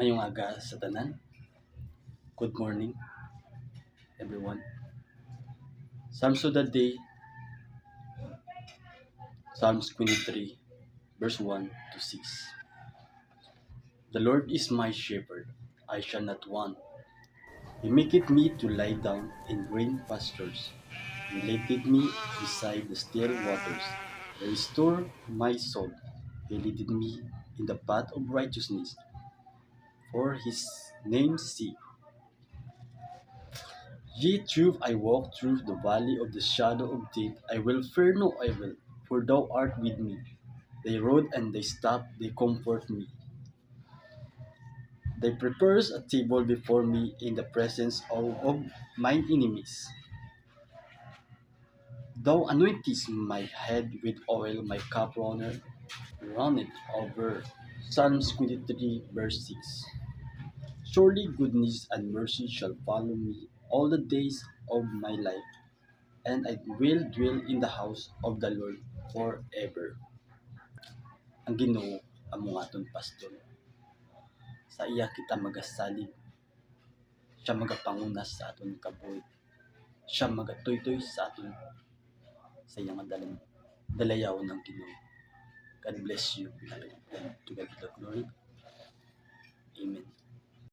Mayong aga sa tanan. Good morning, everyone. Psalms of the day, Psalms 23, verse 1 to 6. The Lord is my shepherd, I shall not want. He maketh me to lie down in green pastures. He leadeth me beside the still waters. He restored my soul. He leadeth me in the path of righteousness for his name's sake. Yea, truth, I walk through the valley of the shadow of death. I will fear no evil, for thou art with me. Thy rod and thy staff, they comfort me. They prepares a table before me in the presence of mine enemies. Thou anointest my head with oil, my cup runneth over. Psalms 23, verse 6. Surely goodness and mercy shall follow me all the days of my life, and I will dwell in the house of the Lord forever. Ang Ginoo among aton pastor. Sa iya kita magasalig, siya magapangunas sa aton kabuhi. Siya magatuytoy sa aton sa iyang dalayaw ng Ginoo. God bless you. To God be the glory. Amen.